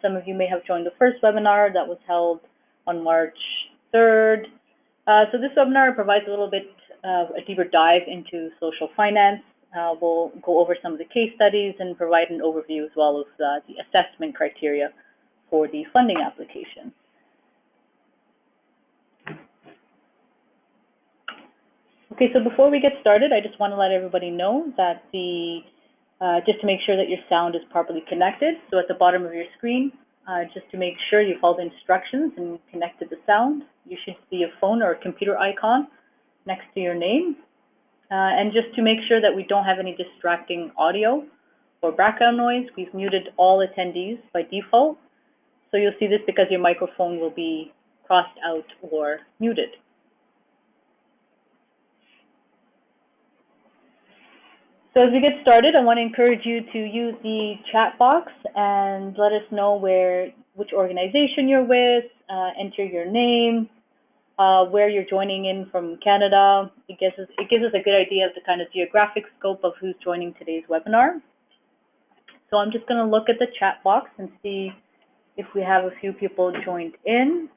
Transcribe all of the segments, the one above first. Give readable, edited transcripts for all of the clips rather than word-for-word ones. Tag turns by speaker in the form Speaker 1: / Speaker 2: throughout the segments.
Speaker 1: Some of you may have joined the first webinar that was held on March 3rd. So this webinar provides a little bit of a deeper dive into social finance. We'll go over some of the case studies and provide an overview as well of the assessment criteria for the funding application. Okay, so before we get started, I just want to let everybody know that just to make sure that your sound is properly connected. So at the bottom of your screen, just to make sure you follow the instructions and connect to the sound, you should see a phone or a computer icon next to your name. And just to make sure that we don't have any distracting audio or background noise, we've muted all attendees by default. So you'll see this because your microphone will be crossed out or muted. So as we get started, I want to encourage you to use the chat box and let us know which organization you're with, enter your name, where you're joining in from Canada. It gives us a good idea of the kind of geographic scope of who's joining today's webinar. So I'm just going to look at the chat box and see if we have a few people joined in.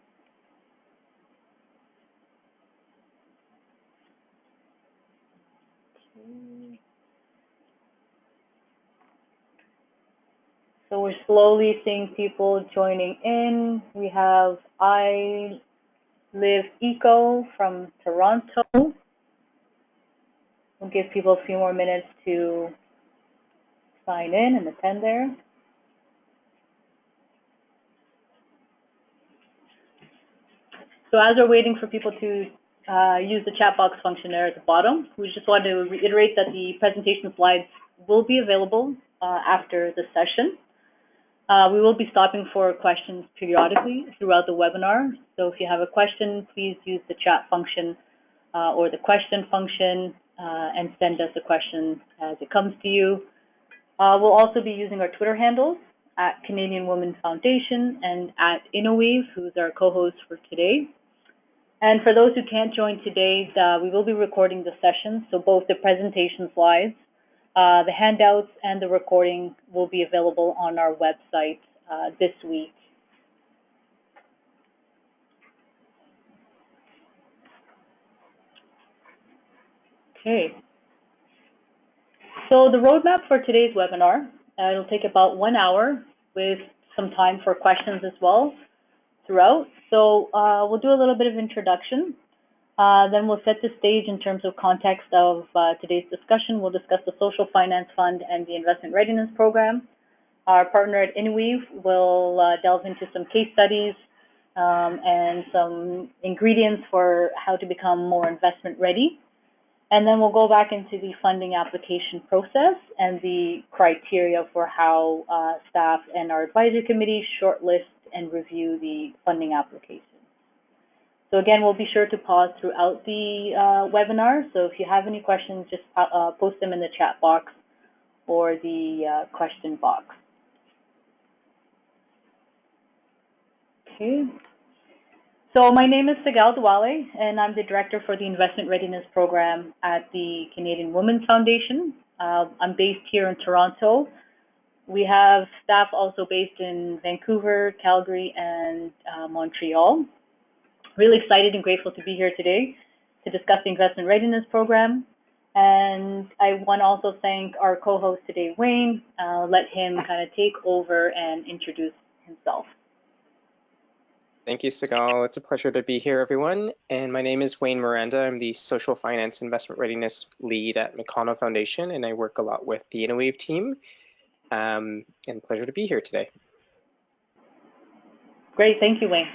Speaker 1: So we're slowly seeing people joining in. We have I Live Eco from Toronto. We'll give people a few more minutes to sign in and attend there. So as we're waiting for people to use the chat box function there at the bottom, we just want to reiterate that the presentation slides will be available after the session. We will be stopping for questions periodically throughout the webinar. So if you have a question, please use the chat function or the question function and send us a question as it comes to you. We'll also be using our Twitter handles at Canadian Women Foundation and at Innoweave, who's our co-host for today. And for those who can't join today, we will be recording the session. So both the presentation slides, the handouts, and the recording will be available on our website this week. Okay. So the roadmap for today's webinar, it'll take about 1 hour with some time for questions as well throughout. So we'll do a little bit of introduction. Then we'll set the stage in terms of context of today's discussion. We'll discuss the Social Finance Fund and the Investment Readiness Program. Our partner at Innoweave will delve into some case studies and some ingredients for how to become more investment ready. And then we'll go back into the funding application process and the criteria for how staff and our advisory committee shortlist and review the funding application. So again, we'll be sure to pause throughout the webinar. So if you have any questions, just post them in the chat box or the question box. Okay. So my name is Sigal Dwale, and I'm the Director for the Investment Readiness Program at the Canadian Women Foundation. I'm based here in Toronto. We have staff also based in Vancouver, Calgary, and Montreal. Really excited and grateful to be here today to discuss the Investment Readiness Program. And I want to also thank our co-host today, Wayne. Let him kind of take over and introduce himself.
Speaker 2: Thank you, Sigal. It's a pleasure to be here, everyone. And my name is Wayne Miranda. I'm the Social Finance Investment Readiness Lead at McConnell Foundation, and I work a lot with the Innoweave team. And pleasure to be here today.
Speaker 1: Great, thank you, Wayne.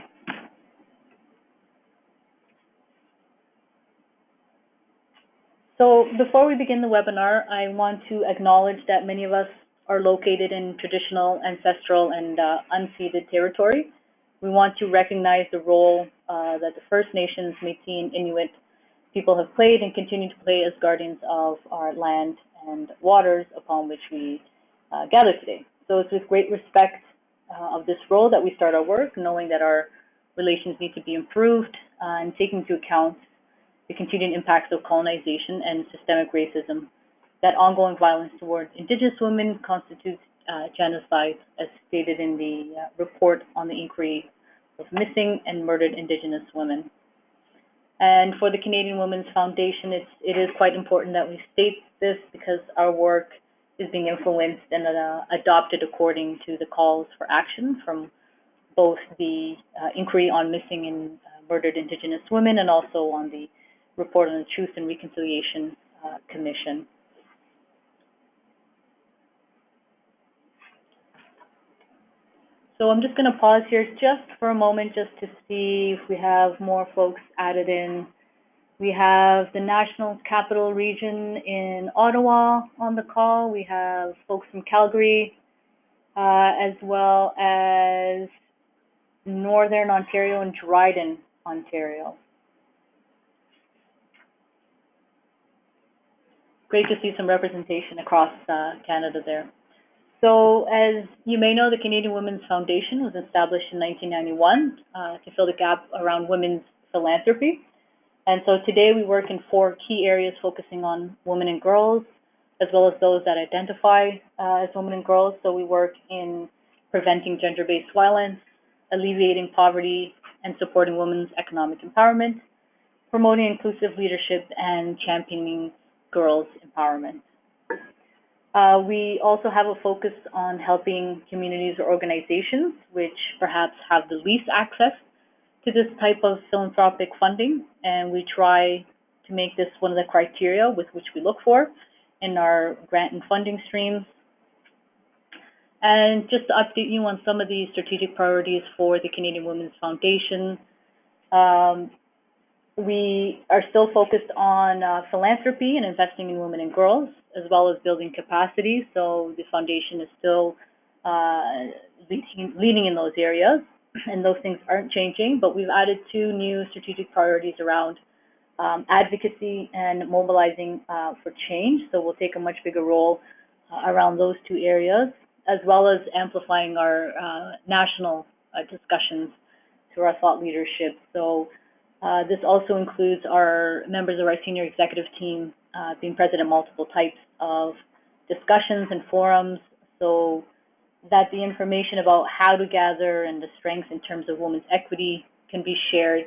Speaker 1: So before we begin the webinar, I want to acknowledge that many of us are located in traditional, ancestral, and unceded territory. We want to recognize the role that the First Nations, Métis, and Inuit people have played and continue to play as guardians of our land and waters upon which we gather today. So it's with great respect of this role that we start our work, knowing that our relations need to be improved and taking into account the continuing impacts of colonization and systemic racism, that ongoing violence towards Indigenous women constitutes genocide, as stated in the report on the inquiry of missing and murdered Indigenous women. And for the Canadian Women's Foundation, it is quite important that we state this because our work is being influenced and adopted according to the calls for action from both the inquiry on missing and murdered Indigenous women and also on the report on the Truth and Reconciliation Commission. So I'm just going to pause here just for a moment just to see if we have more folks added in. We have the National Capital Region in Ottawa on the call. We have folks from Calgary, as well as Northern Ontario and Dryden, Ontario. Great to see some representation across Canada there. So as you may know, the Canadian Women's Foundation was established in 1991 to fill the gap around women's philanthropy. And so today we work in 4 key areas focusing on women and girls, as well as those that identify as women and girls. So we work in preventing gender-based violence, alleviating poverty, and supporting women's economic empowerment, promoting inclusive leadership, and championing girls' empowerment. We also have a focus on helping communities or organizations which perhaps have the least access to this type of philanthropic funding, and we try to make this one of the criteria with which we look for in our grant and funding streams. And just to update you on some of the strategic priorities for the Canadian Women's Foundation, we are still focused on philanthropy and investing in women and girls, as well as building capacity. So the foundation is still leading in those areas, and those things aren't changing, but we've added 2 new strategic priorities around advocacy and mobilizing for change. So we'll take a much bigger role around those 2 areas, as well as amplifying our national discussions through our thought leadership. So this also includes our members of our senior executive team being present at multiple types of discussions and forums, so that the information about how to gather and the strengths in terms of women's equity can be shared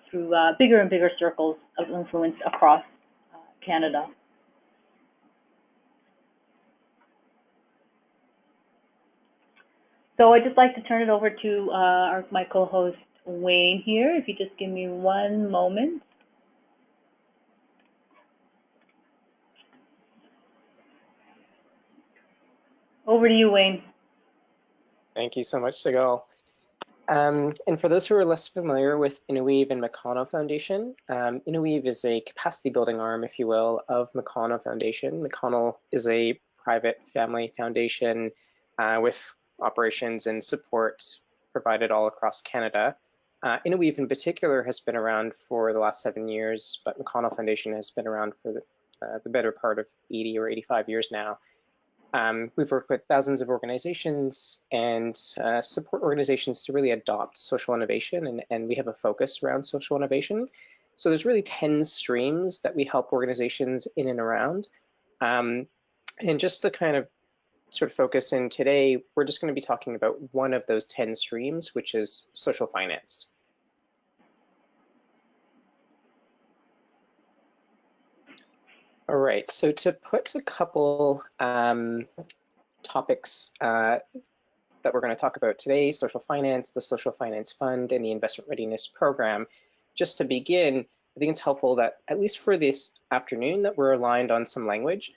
Speaker 1: through bigger and bigger circles of influence across Canada. So I'd just like to turn it over to my co-host Wayne here, if you just give me one moment. Over to you, Wayne.
Speaker 2: Thank you so much, Sigal. And for those who are less familiar with Innoweave and McConnell Foundation, Innoweave is a capacity building arm, if you will, of McConnell Foundation. McConnell is a private family foundation with operations and support provided all across Canada. Innoweave in particular has been around for the last 7 years, but McConnell Foundation has been around for the better part of 80 or 85 years now. We've worked with thousands of organizations and support organizations to really adopt social innovation, and we have a focus around social innovation. So there's really 10 streams that we help organizations in and around. And just to kind of sort of focus in today, we're just going to be talking about one of those 10 streams, which is social finance. All right, so to put a couple topics that we're going to talk about today, social finance, the Social Finance Fund, and the Investment Readiness Program, just to begin, I think it's helpful that, at least for this afternoon, that we're aligned on some language,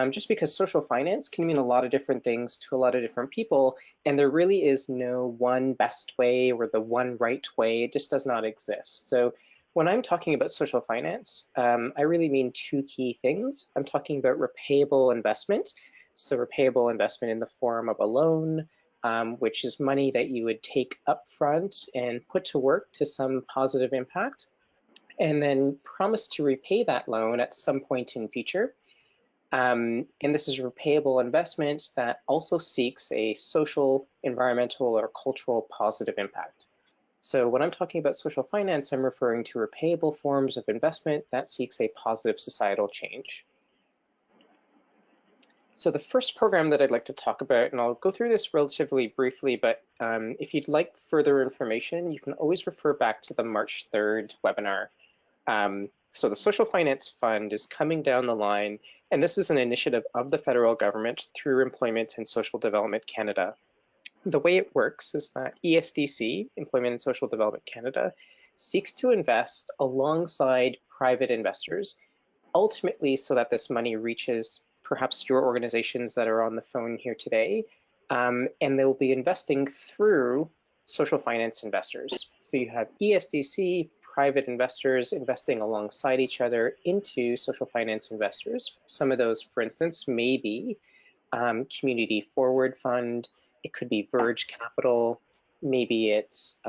Speaker 2: just because social finance can mean a lot of different things to a lot of different people, and there really is no one best way or the one right way. It just does not exist. So when I'm talking about social finance, I really mean 2 key things. I'm talking about repayable investment. So repayable investment in the form of a loan, which is money that you would take up front and put to work to some positive impact, and then promise to repay that loan at some point in future. And this is repayable investment that also seeks a social, environmental, or cultural positive impact. So when I'm talking about social finance, I'm referring to repayable forms of investment that seeks a positive societal change. So the first program that I'd like to talk about, and I'll go through this relatively briefly, but if you'd like further information, you can always refer back to the March 3rd webinar. So the Social Finance Fund is coming down the line, and this is an initiative of the federal government through Employment and Social Development Canada. The way it works is that ESDC, Employment and Social Development Canada, seeks to invest alongside private investors, ultimately so that this money reaches perhaps your organizations that are on the phone here today, and they'll be investing through social finance investors. So you have ESDC, private investors investing alongside each other into social finance investors. Some of those, for instance, may be Community Forward Fund, it could be Verge Capital, maybe it's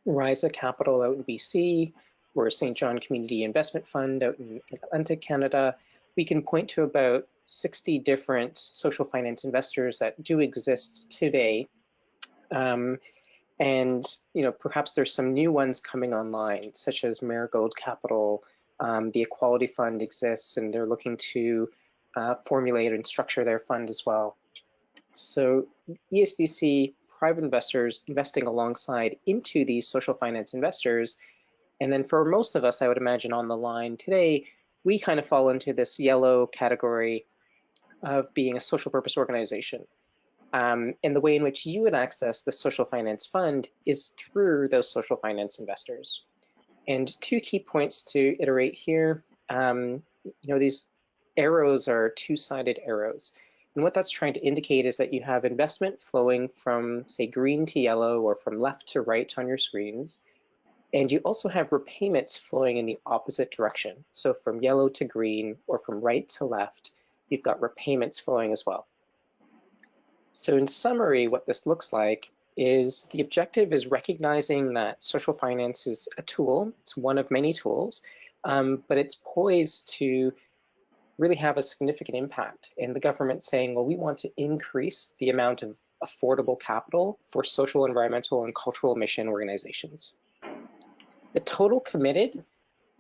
Speaker 2: Risa Capital out in BC, or St. John Community Investment Fund out in Atlantic Canada. We can point to about 60 different social finance investors that do exist today. And perhaps there's some new ones coming online, such as Marigold Capital. The Equality Fund exists, and they're looking to formulate and structure their fund as well. So ESDC, private investors investing alongside into these social finance investors. And then for most of us, I would imagine on the line today, we kind of fall into this yellow category of being a social purpose organization. And the way in which you would access the social finance fund is through those social finance investors. And two key points to iterate here. These arrows are two-sided arrows. And what that's trying to indicate is that you have investment flowing from, say, green to yellow or from left to right on your screens. And you also have repayments flowing in the opposite direction. So from yellow to green or from right to left, you've got repayments flowing as well. So in summary, what this looks like is the objective is recognizing that social finance is a tool. It's one of many tools, but it's poised to really have a significant impact. And the government saying, well, we want to increase the amount of affordable capital for social, environmental, and cultural mission organizations. The total committed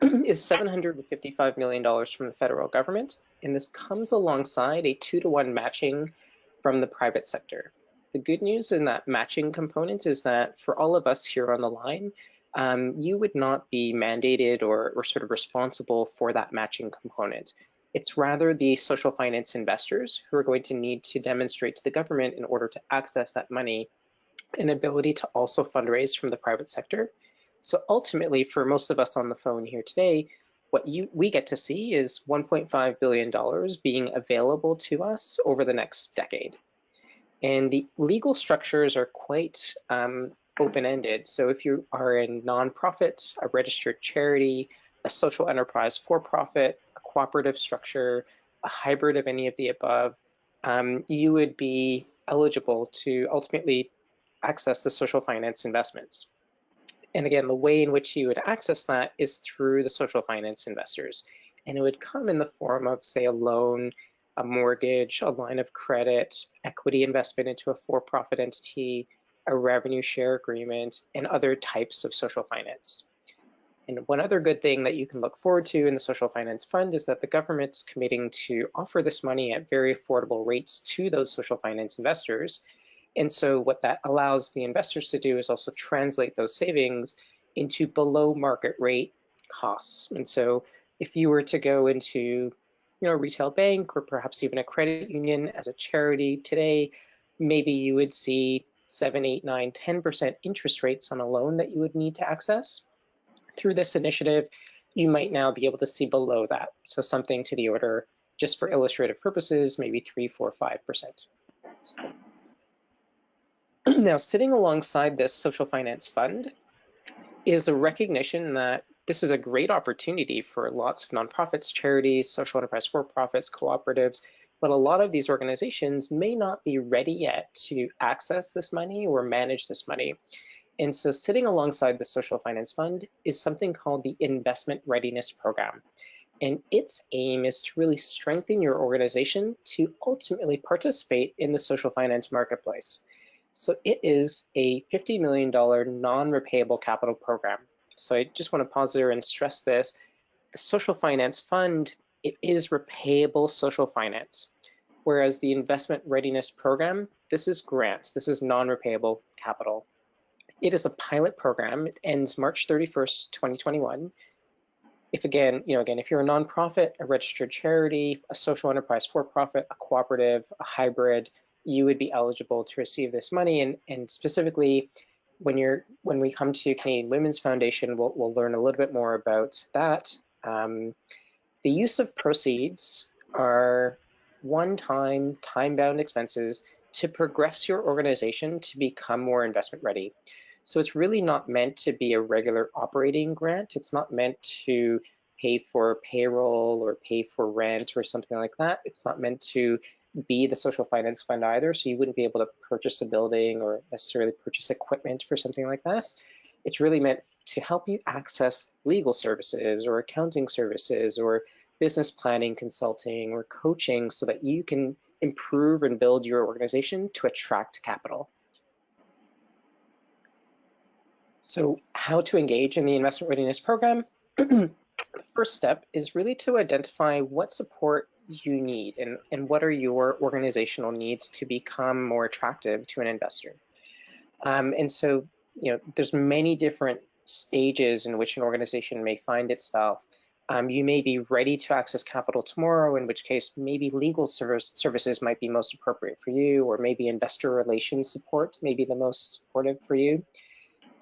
Speaker 2: is $755 million from the federal government, and this comes alongside a 2-to-1 matching from the private sector. The good news in that matching component is that for all of us here on the line, you would not be mandated or sort of responsible for that matching component. It's rather the social finance investors who are going to need to demonstrate to the government in order to access that money an ability to also fundraise from the private sector. So ultimately, for most of us on the phone here today, what we get to see is $1.5 billion being available to us over the next decade. And the legal structures are quite open-ended. So if you are a nonprofit, a registered charity, a social enterprise for-profit, a cooperative structure, a hybrid of any of the above, you would be eligible to ultimately access the social finance investments. And again, the way in which you would access that is through the social finance investors. And it would come in the form of, say, a loan, a mortgage, a line of credit, equity investment into a for-profit entity, a revenue share agreement, and other types of social finance. And one other good thing that you can look forward to in the Social Finance Fund is that the government's committing to offer this money at very affordable rates to those social finance investors. And so what that allows the investors to do is also translate those savings into below market rate costs. And so if you were to go into a retail bank or perhaps even a credit union as a charity today, maybe you would see 7, 8, 9, 10% interest rates on a loan that you would need to access. Through this initiative, you might now be able to see below that. So something to the order, just for illustrative purposes, maybe 3, 4, 5%. So. Now, sitting alongside this social finance fund is a recognition that this is a great opportunity for lots of nonprofits, charities, social enterprise for-profits, cooperatives, but a lot of these organizations may not be ready yet to access this money or manage this money. And so sitting alongside the Social Finance Fund is something called the Investment Readiness Program. And its aim is to really strengthen your organization to ultimately participate in the social finance marketplace. So it is a $50 million non-repayable capital program. So I just want to pause there and stress this. The Social Finance Fund, it is repayable social finance. Whereas the Investment Readiness Program, this is grants, this is non-repayable capital. It is a pilot program. It ends March 31st, 2021. If if you're a nonprofit, a registered charity, a social enterprise for-profit, a cooperative, a hybrid, you would be eligible to receive this money. And specifically, when we come to Canadian Women's Foundation, we'll learn a little bit more about that. The use of proceeds are one-time, time-bound expenses to progress your organization to become more investment ready. So it's really not meant to be a regular operating grant. It's not meant to pay for payroll or pay for rent or something like that. It's not meant to be the social finance fund either. So you wouldn't be able to purchase a building or necessarily purchase equipment for something like this. It's really meant to help you access legal services or accounting services or business planning, consulting, or coaching so that you can improve and build your organization to attract capital. So how to engage in the Investment Readiness Program? The first step is really to identify what support you need and what are your organizational needs to become more attractive to an investor. And so, there's many different stages in which an organization may find itself. You may be ready to access capital tomorrow, in which case maybe legal services might be most appropriate for you, or maybe investor relations support may be the most supportive for you.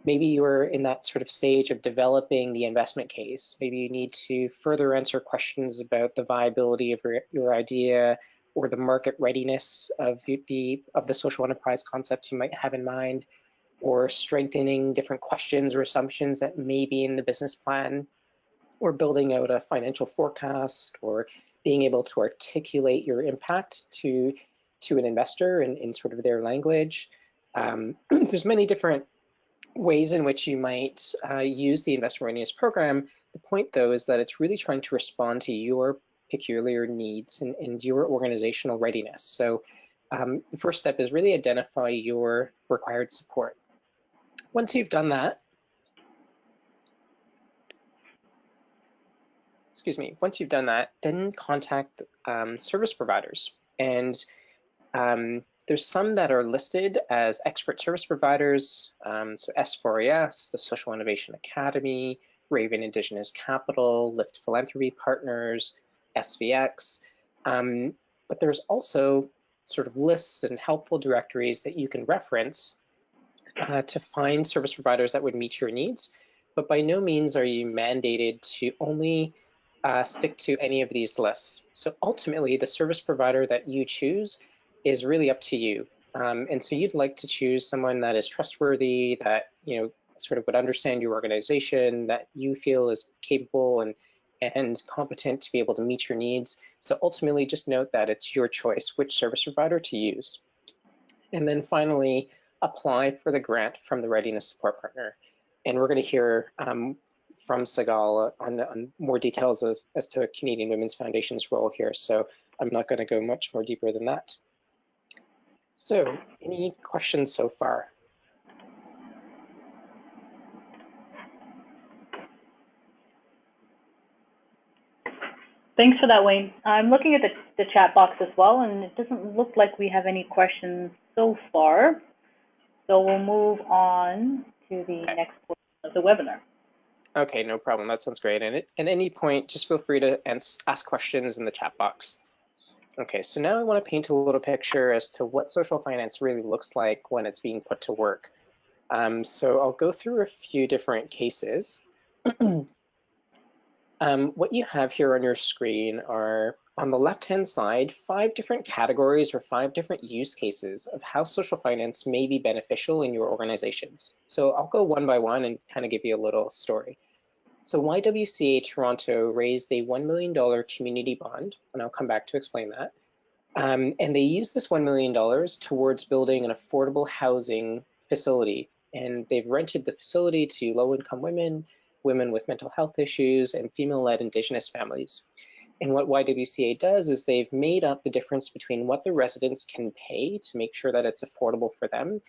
Speaker 2: Maybe you're in that sort of stage of developing the investment case. Maybe you need to further answer questions about the viability of your idea or the market readiness of the social enterprise concept you might have in mind, or strengthening different questions or assumptions that may be in the business plan, or building out a financial forecast, or being able to articulate your impact to an investor in sort of their language. There's many different ways in which you might use the Investment Readiness Program. The point, though, is that it's really trying to respond to your peculiar needs and your organizational readiness. So the first step is really identify your required support. Once you've done that, then contact service providers. And there's some that are listed as expert service providers, so S4AS, the Social Innovation Academy, Raven Indigenous Capital, Lift Philanthropy Partners, SVX. But there's also sort of lists and helpful directories that you can reference to find service providers that would meet your needs. But by no means are you mandated to only stick to any of these lists. So ultimately, the service provider that you choose is really up to you. And so you'd like to choose someone that is trustworthy, that sort of would understand your organization, that you feel is capable and competent to be able to meet your needs. So ultimately, just note that it's your choice which service provider to use. And then finally, apply for the grant from the Readiness Support Partner. And we're going to hear from Sigal on more details as to Canadian Women's Foundation's role here. So I'm not going to go much more deeper than that. So, any questions so far?
Speaker 1: Thanks for that, Wayne. I'm looking at the chat box as well, and it doesn't look like we have any questions so far. So we'll move on to the next portion of the webinar.
Speaker 2: Okay, no problem. That sounds great. And at any point, just feel free to ask questions in the chat box. Okay, so now I want to paint a little picture as to what social finance really looks like when it's being put to work. So I'll go through a few different cases. What you have here on your screen are, on the left-hand side, 5 different categories or 5 different use cases of how social finance may be beneficial in your organizations. So I'll go one by one and kind of give you a little story. So YWCA Toronto raised a $1 million community bond, and I'll come back to explain that. And they used this $1 million towards building an affordable housing facility. And they've rented the facility to low-income women, women with mental health issues, and female-led Indigenous families. And what YWCA does is they've made up the difference between what the residents can pay to make sure that it's affordable for them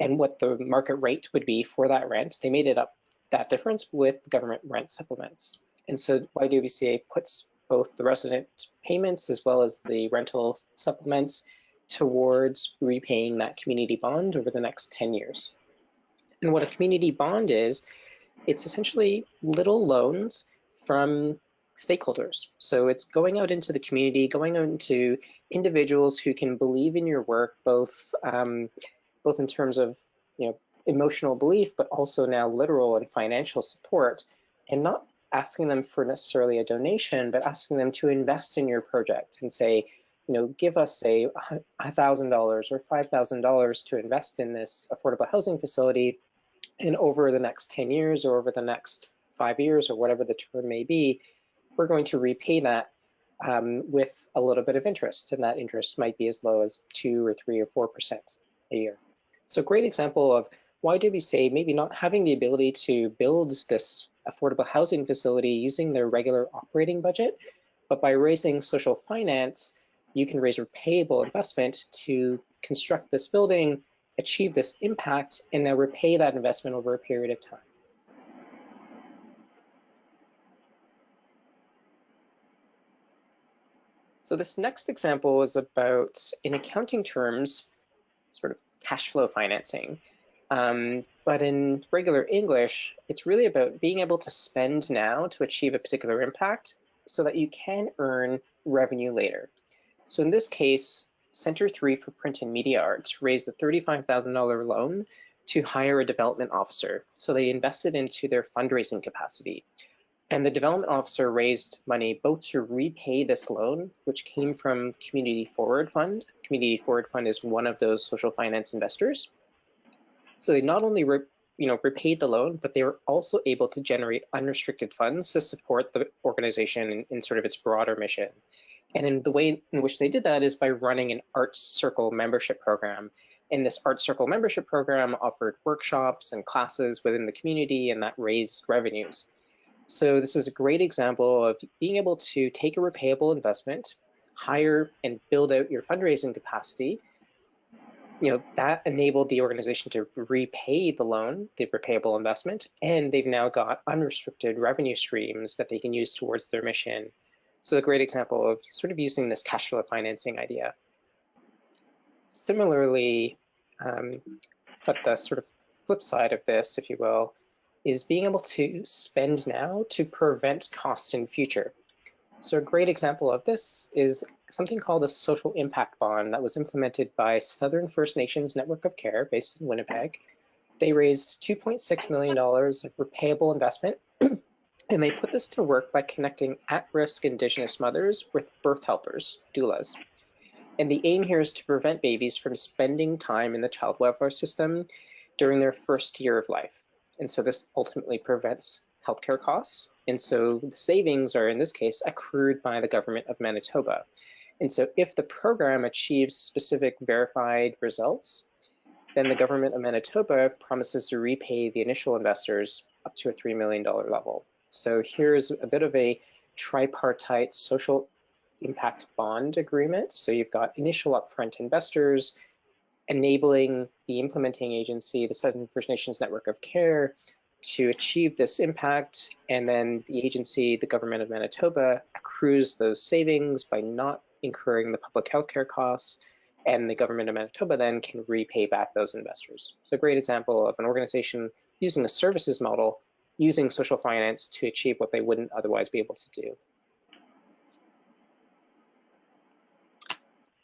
Speaker 2: and what the market rate would be for that rent. They made it up, that difference, with government rent supplements. And so YWCA puts both the resident payments as well as the rental supplements towards repaying that community bond over the next 10 years. And what a community bond is, it's essentially little loans from stakeholders. So it's going out into the community, going out into individuals who can believe in your work, both in terms of emotional belief, but also now literal and financial support, and not asking them for necessarily a donation, but asking them to invest in your project and say, give us say $1,000 or $5,000 to invest in this affordable housing facility, and over the next 10 years or over the next 5 years or whatever the term may be, we're going to repay that with a little bit of interest, and that interest might be as low as 2 or 3 or 4% a year. So great example of why do we say maybe not having the ability to build this affordable housing facility using their regular operating budget, but by raising social finance, you can raise repayable investment to construct this building, achieve this impact, and now repay that investment over a period of time. So this next example is about, in accounting terms, sort of cash flow financing. But in regular English, it's really about being able to spend now to achieve a particular impact so that you can earn revenue later. So in this case, Center 3 for Print and Media Arts raised a $35,000 loan to hire a development officer. So they invested into their fundraising capacity. And the development officer raised money both to repay this loan, which came from Community Forward Fund. Community Forward Fund is one of those social finance investors. So they not only repaid the loan, but they were also able to generate unrestricted funds to support the organization in sort of its broader mission. And in the way in which they did that is by running an Arts Circle membership program. And this Arts Circle membership program offered workshops and classes within the community, and that raised revenues. So this is a great example of being able to take a repayable investment, hire and build out your fundraising capacity. That enabled the organization to repay the loan, the repayable investment, and they've now got unrestricted revenue streams that they can use towards their mission. So a great example of sort of using this cash flow financing idea. Similarly, but the sort of flip side of this, if you will, is being able to spend now to prevent costs in future. So a great example of this is something called a social impact bond that was implemented by Southern First Nations Network of Care based in Winnipeg. They raised $2.6 million of repayable investment, and they put this to work by connecting at-risk Indigenous mothers with birth helpers, doulas. And the aim here is to prevent babies from spending time in the child welfare system during their first year of life. And so this ultimately prevents healthcare costs. And so the savings are, in this case, accrued by the government of Manitoba. And so if the program achieves specific verified results, then the government of Manitoba promises to repay the initial investors up to a $3 million level. So here's a bit of a tripartite social impact bond agreement. So you've got initial upfront investors, enabling the implementing agency, the Southern First Nations Network of Care, to achieve this impact, and then the agency, the government of Manitoba, accrues those savings by not incurring the public healthcare costs, and the government of Manitoba then can repay back those investors. So a great example of an organization using a services model, using social finance to achieve what they wouldn't otherwise be able to do.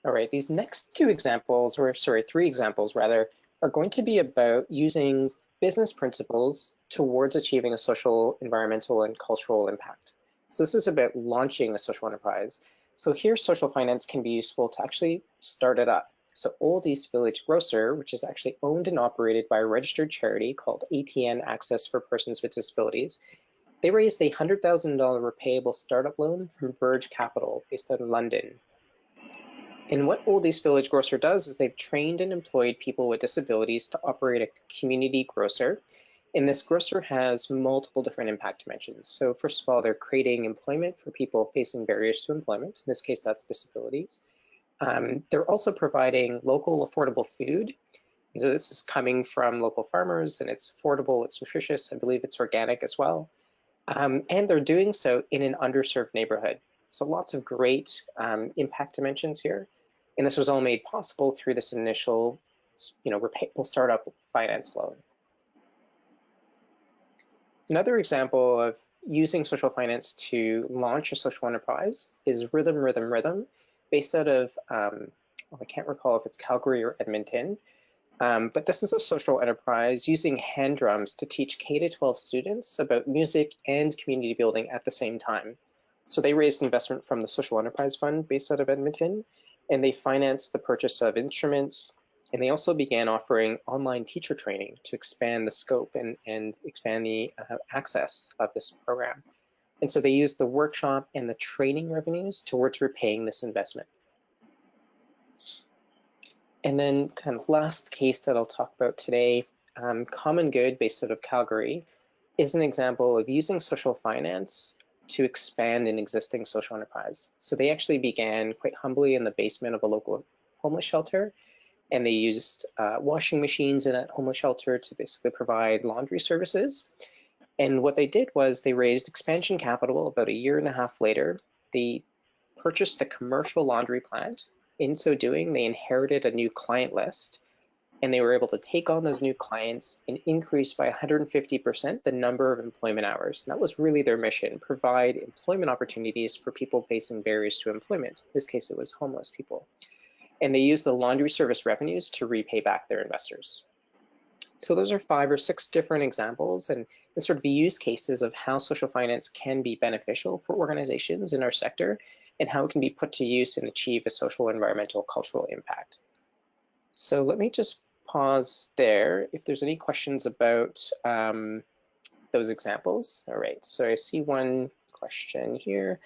Speaker 2: All right, these next three examples rather, are going to be about using business principles towards achieving a social, environmental, and cultural impact. So this is about launching a social enterprise. So here, social finance can be useful to actually start it up. So Old East Village Grocer, which is actually owned and operated by a registered charity called ATN Access for Persons with Disabilities, they raised a $100,000 repayable startup loan from Verge Capital based out of London. And what Old East Village Grocer does is they've trained and employed people with disabilities to operate a community grocer. And this grocer has multiple different impact dimensions. So first of all, they're creating employment for people facing barriers to employment. In this case, that's disabilities. They're also providing local affordable food. So this is coming from local farmers, and it's affordable, it's nutritious, I believe it's organic as well. And they're doing so in an underserved neighborhood. So lots of great impact dimensions here. And this was all made possible through this initial, repayable startup finance loan. Another example of using social finance to launch a social enterprise is Rhythm, based out of, I can't recall if it's Calgary or Edmonton, but this is a social enterprise using hand drums to teach K-12 students about music and community building at the same time. So they raised investment from the Social Enterprise Fund based out of Edmonton, and they financed the purchase of instruments, and they also began offering online teacher training to expand the scope and expand the access of this program. And so they used the workshop and the training revenues towards repaying this investment. And then kind of last case that I'll talk about today, Common Good, based out of Calgary, is an example of using social finance to expand an existing social enterprise. So they actually began quite humbly in the basement of a local homeless shelter, and they used washing machines in that homeless shelter to basically provide laundry services. And what they did was they raised expansion capital about a year and a half later. They purchased a commercial laundry plant. In so doing, they inherited a new client list, and they were able to take on those new clients and increase by 150% the number of employment hours. And that was really their mission, provide employment opportunities for people facing barriers to employment. In this case, it was homeless people. And they used the laundry service revenues to repay back their investors. So those are 5 or 6 different examples and sort of the use cases of how social finance can be beneficial for organizations in our sector and how it can be put to use and achieve a social, environmental, cultural impact. So let me just pause there if there's any questions about those examples. All right, so I see one question here.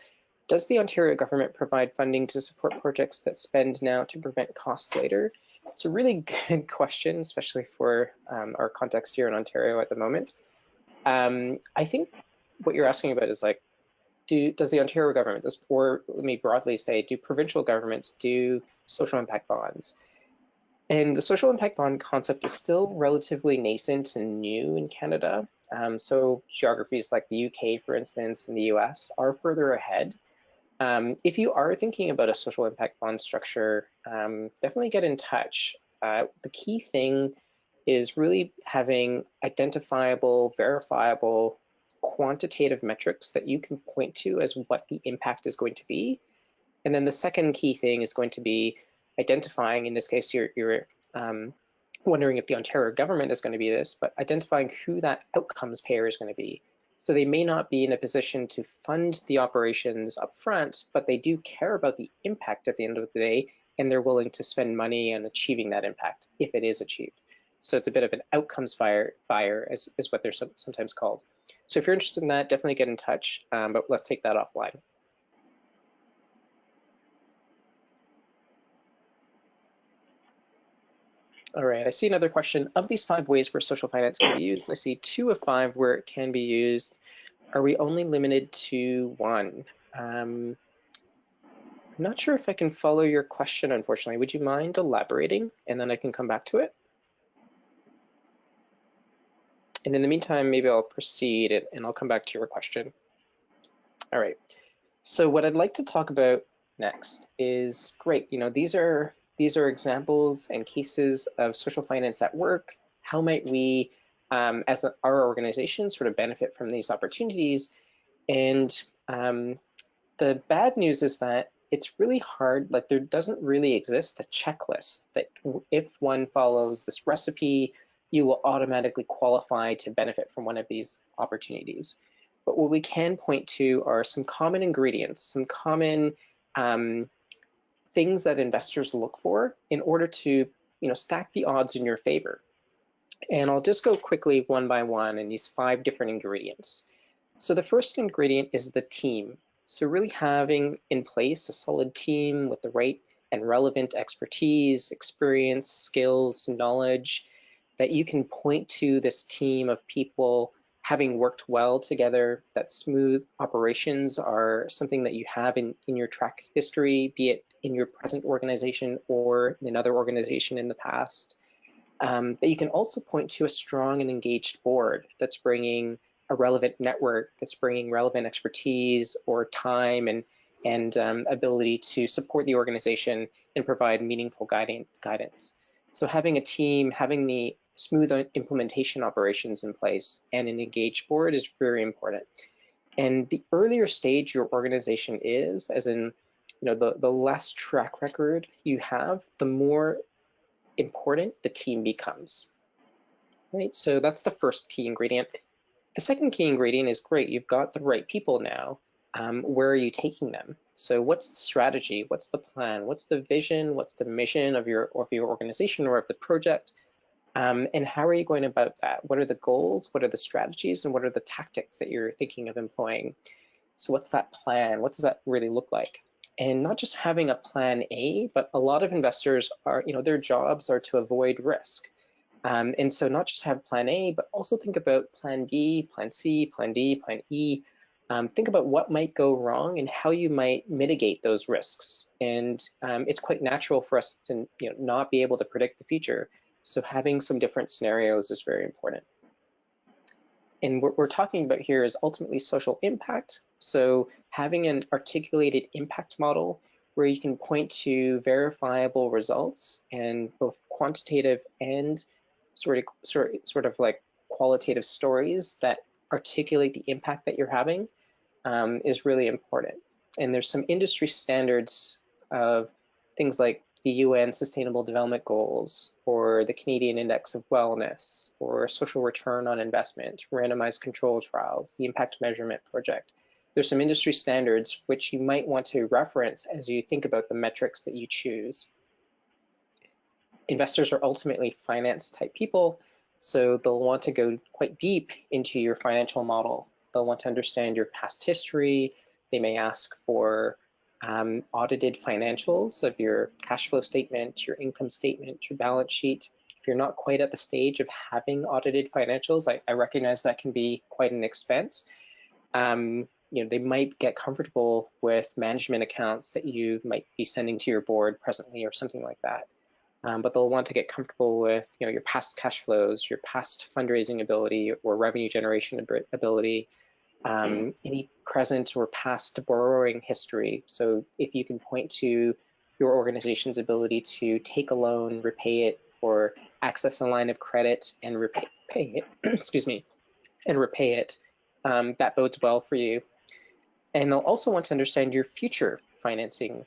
Speaker 2: Does the Ontario government provide funding to support projects that spend now to prevent costs later? It's a really good question, especially for our context here in Ontario at the moment. I think what you're asking about is like, does the Ontario government, or let me broadly say, do provincial governments do social impact bonds? And the social impact bond concept is still relatively nascent and new in Canada. So geographies like the UK, for instance, and the US are further ahead. If you are thinking about a social impact bond structure, definitely get in touch. The key thing is really having identifiable, verifiable, quantitative metrics that you can point to as what the impact is going to be. And then the second key thing is going to be identifying, in this case, you're wondering if the Ontario government is going to be this, but identifying who that outcomes payer is going to be. So they may not be in a position to fund the operations up front, but they do care about the impact at the end of the day, and they're willing to spend money on achieving that impact if it is achieved. So it's a bit of an outcomes buyer is what they're sometimes called. So if you're interested in that, definitely get in touch, but let's take that offline. All right, I see another question. Of these 5 ways where social finance can be used, I see 2 of 5 where it can be used. Are we only limited to 1? I'm not sure if I can follow your question, unfortunately. Would you mind elaborating, and then I can come back to it? And in the meantime, maybe I'll proceed and I'll come back to your question. All right, so what I'd like to talk about next is, great, these are examples and cases of social finance at work. How might we, as our organization, sort of benefit from these opportunities? And the bad news is that it's really hard, like there doesn't really exist a checklist that if one follows this recipe, you will automatically qualify to benefit from one of these opportunities. But what we can point to are some common ingredients, some common things that investors look for in order to stack the odds in your favor. And I'll just go quickly one by one in these 5 different ingredients. So the first ingredient is the team. So really having in place a solid team with the right and relevant expertise, experience, skills, knowledge, that you can point to this team of people having worked well together, that smooth operations are something that you have in your track history, be it in your present organization or in another organization in the past. But you can also point to a strong and engaged board that's bringing a relevant network, that's bringing relevant expertise or time and and ability to support the organization and provide meaningful guidance. So having a team, having the smooth implementation operations in place and an engaged board is very important. And the earlier stage your organization is, as in, the less track record you have, the more important the team becomes, right? So that's the first key ingredient. The second key ingredient is great. You've got the right people now. Where are you taking them? So what's the strategy? What's the plan? What's the vision? What's the mission of your organization or of the project? And how are you going about that? What are the goals? What are the strategies? And what are the tactics that you're thinking of employing? So what's that plan? What does that really look like? And not just having a plan A, but a lot of investors are, their jobs are to avoid risk. And so not just have plan A, but also think about plan B, plan C, plan D, plan E. Think about what might go wrong and how you might mitigate those risks. And it's quite natural for us to not be able to predict the future. So having some different scenarios is very important. And what we're talking about here is ultimately social impact. So having an articulated impact model where you can point to verifiable results and both quantitative and sort of like qualitative stories that articulate the impact that you're having is really important. And there's some industry standards of things like the UN Sustainable Development Goals, or the Canadian Index of Wellness, or social return on investment, randomized control trials, the Impact Measurement Project. There's some industry standards which you might want to reference as you think about the metrics that you choose. Investors are ultimately finance type people, so they'll want to go quite deep into your financial model. They'll want to understand your past history. They may ask for audited financials of your cash flow statement, your income statement, your balance sheet. If you're not quite at the stage of having audited financials, I recognize that can be quite an expense. They might get comfortable with management accounts that you might be sending to your board presently or something like that. But they'll want to get comfortable with your past cash flows, your past fundraising ability or revenue generation ability, any present or past borrowing history. So if you can point to your organization's ability to take a loan, repay it, or access a line of credit and repay it, excuse me, and repay it, that bodes well for you. And they'll also want to understand your future financing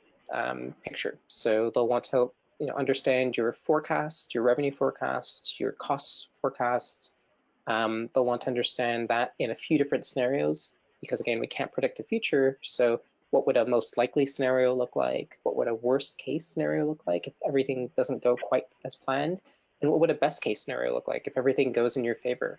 Speaker 2: picture. So they'll want to understand your forecast, your revenue forecast, your cost forecast. They'll want to understand that in a few different scenarios, because again, we can't predict the future. So what would a most likely scenario look like? What would a worst case scenario look like if everything doesn't go quite as planned? And what would a best case scenario look like if everything goes in your favor?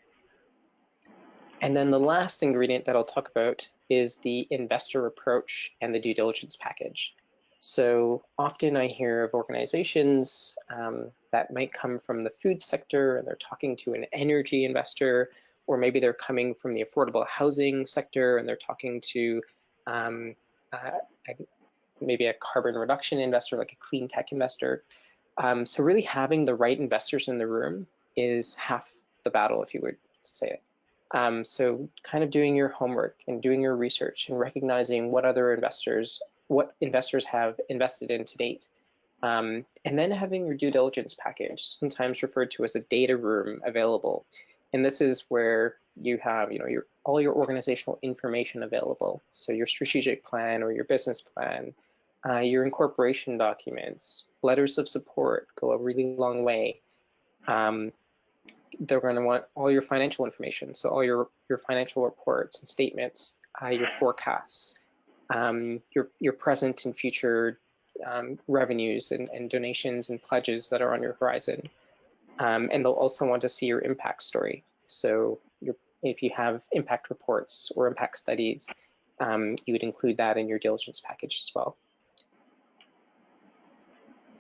Speaker 2: And then the last ingredient that I'll talk about is the investor approach and the due diligence package. So often I hear of organizations that might come from the food sector and they're talking to an energy investor, or maybe they're coming from the affordable housing sector and they're talking to maybe a carbon reduction investor, like a clean tech investor. So really having the right investors in the room is half the battle, if you were to say it. So kind of doing your homework and doing your research and recognizing what investors have invested in to date. And then having your due diligence package, sometimes referred to as a data room, available. And this is where you have, all your organizational information available. So your strategic plan or your business plan, your incorporation documents, letters of support go a really long way. They're going to want all your financial information, so all your financial reports and statements, your forecasts, your present and future revenues and donations and pledges that are on your horizon. And they'll also want to see your impact story. So if you have impact reports or impact studies, you would include that in your diligence package as well.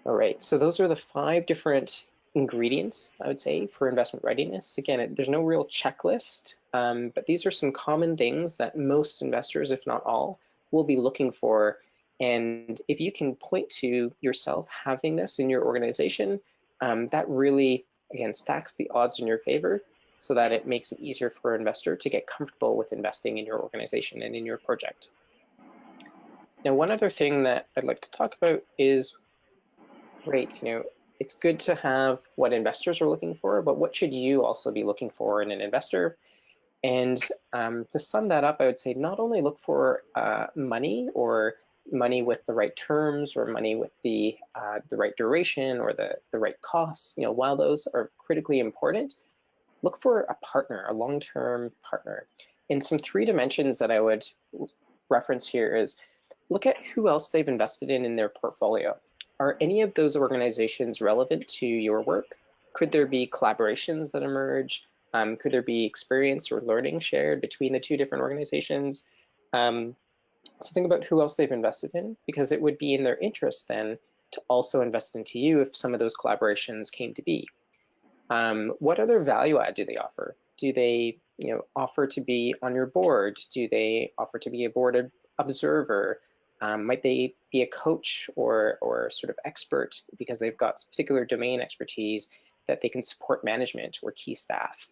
Speaker 2: All right, so those are the 5 different ingredients, I would say, for investment readiness. Again, there's no real checklist, but these are some common things that most investors, if not all, will be looking for. And if you can point to yourself having this in your organization, that really, again, stacks the odds in your favor so that it makes it easier for an investor to get comfortable with investing in your organization and in your project. Now, one other thing that I'd like to talk about is, great, it's good to have what investors are looking for, but what should you also be looking for in an investor? And to sum that up, I would say not only look for money, or money with the right terms, or money with the right duration, or the right costs. While those are critically important, look for a partner, a long-term partner. And some 3 dimensions that I would reference here is, look at who else they've invested in their portfolio. Are any of those organizations relevant to your work? Could there be collaborations that emerge? Could there be experience or learning shared between the 2 different organizations? So think about who else they've invested in, because it would be in their interest then to also invest into you if some of those collaborations came to be. What other value add do they offer? Do they offer to be on your board? Do they offer to be a board observer? Might they be a coach or sort of expert because they've got particular domain expertise that they can support management or key staff?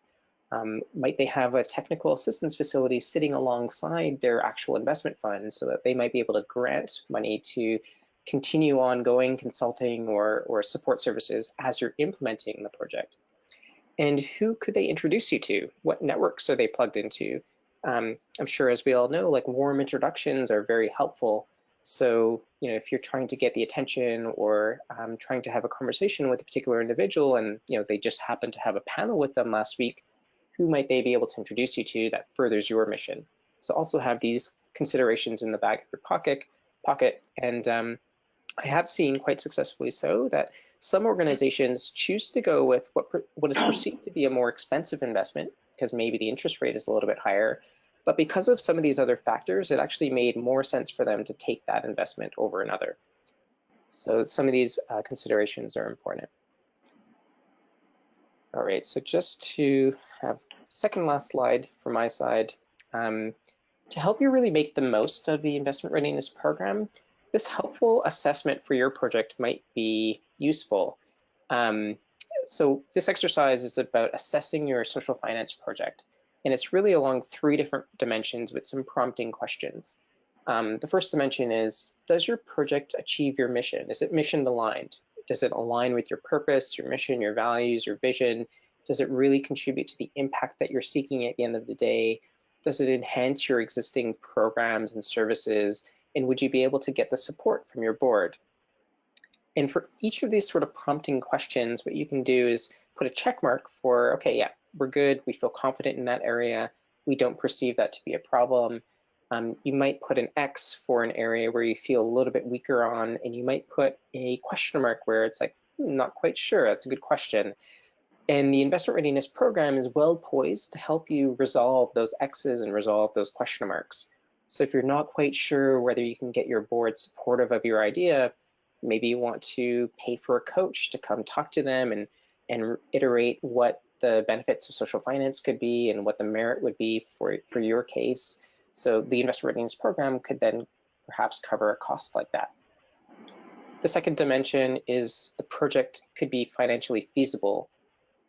Speaker 2: Might they have a technical assistance facility sitting alongside their actual investment fund so that they might be able to grant money to continue ongoing consulting or support services as you're implementing the project? And who could they introduce you to? What networks are they plugged into? I'm sure, as we all know, like, warm introductions are very helpful. So, if you're trying to get the attention or trying to have a conversation with a particular individual and, they just happen to have a panel with them last week, who might they be able to introduce you to that furthers your mission? So also have these considerations in the back of your pocket. And I have seen quite successfully so that some organizations choose to go with what is perceived to be a more expensive investment because maybe the interest rate is a little bit higher. But because of some of these other factors, it actually made more sense for them to take that investment over another. So some of these considerations are important. All right, so just to have second last slide from my side, to help you really make the most of the Investment Readiness Program, this helpful assessment for your project might be useful. So this exercise is about assessing your social finance project, and it's really along 3 different dimensions with some prompting questions. The first dimension is, does your project achieve your mission? Is it mission aligned? Does it align with your purpose, your mission, your values, your vision? Does it really contribute to the impact that you're seeking at the end of the day? Does it enhance your existing programs and services? And would you be able to get the support from your board? And for each of these sort of prompting questions, what you can do is put a check mark for, okay, yeah, we're good. We feel confident in that area. We don't perceive that to be a problem. You might put an X for an area where you feel a little bit weaker on, and you might put a question mark where it's like, not quite sure. That's a good question. And the Investment Readiness Program is well poised to help you resolve those X's and resolve those question marks. So if you're not quite sure whether you can get your board supportive of your idea, maybe you want to pay for a coach to come talk to them and iterate what the benefits of social finance could be and what the merit would be for your case. So the Investment Readiness Program could then perhaps cover a cost like that. The second dimension is the project could be financially feasible.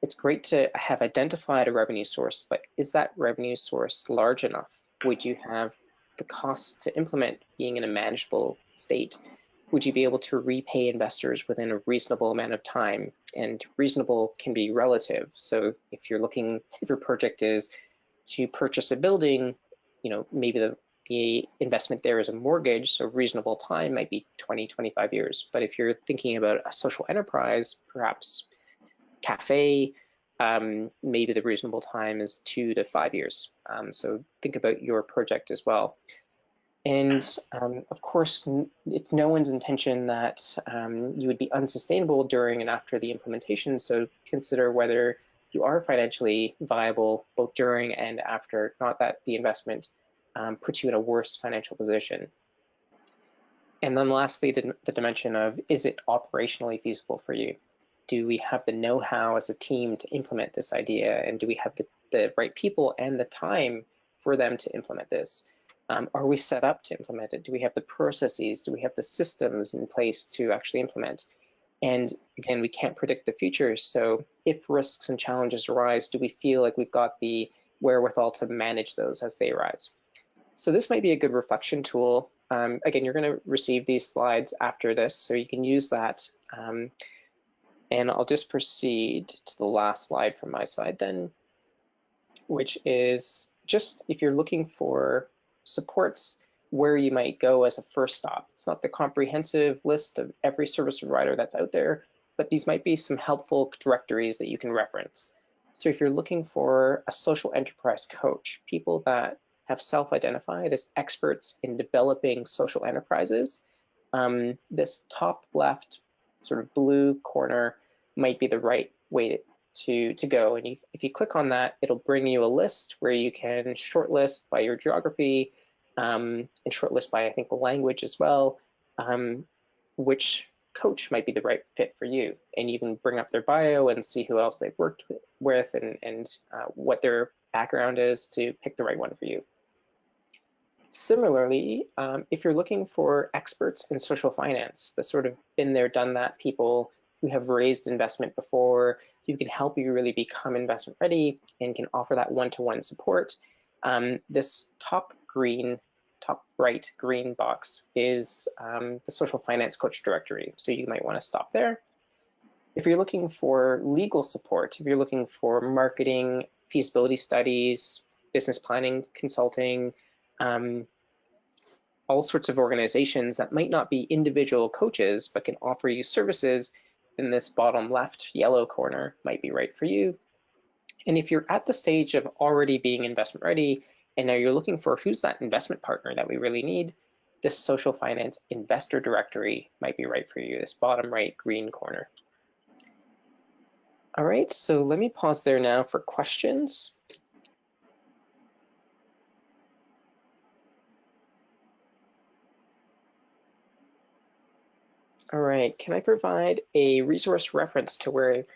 Speaker 2: It's great to have identified a revenue source, but is that revenue source large enough? Would you have the costs to implement being in a manageable state? Would you be able to repay investors within a reasonable amount of time? And reasonable can be relative. So if your project is to purchase a building, maybe the investment there is a mortgage, so reasonable time might be 20, 25 years. But if you're thinking about a social enterprise, perhaps cafe, maybe the reasonable time is 2 to 5 years. So think about your project as well. And of course, it's no one's intention that you would be unsustainable during and after the implementation. So consider whether you are financially viable both during and after, not that the investment puts you in a worse financial position. And then lastly, the dimension of, is it operationally feasible for you? Do we have the know-how as a team to implement this idea? And do we have the right people and the time for them to implement this? Are we set up to implement it? Do we have the processes? Do we have the systems in place to actually implement? And again, we can't predict the future. So if risks and challenges arise, do we feel like we've got the wherewithal to manage those as they arise? So this might be a good reflection tool. Again, you're going to receive these slides after this, so you can use that. And I'll just proceed to the last slide from my side then, which is just if you're looking for supports, where you might go as a first stop. It's not the comprehensive list of every service provider that's out there, but these might be some helpful directories that you can reference. So if you're looking for a social enterprise coach, people that have self-identified as experts in developing social enterprises, this top left sort of blue corner might be the right way to go. And if you click on that, it'll bring you a list where you can shortlist by your geography, and shortlist by, I think, the language as well, which coach might be the right fit for you. And you can bring up their bio and see who else they've worked with and what their background is to pick the right one for you. Similarly, if you're looking for experts in social finance, the sort of been there, done that people who have raised investment before, who can help you really become investment ready and can offer that one-to-one support, this top right green box is the social finance coach directory. So you might want to stop there. If you're looking for legal support, if you're looking for marketing, feasibility studies, business planning, consulting, all sorts of organizations that might not be individual coaches, but can offer you services, then this bottom left yellow corner might be right for you. And if you're at the stage of already being investment ready, and now you're looking for who's that investment partner that we really need, this social finance investor directory might be right for you, this bottom right green corner. All right, so let me pause there now for questions. All right, can I provide a resource reference to where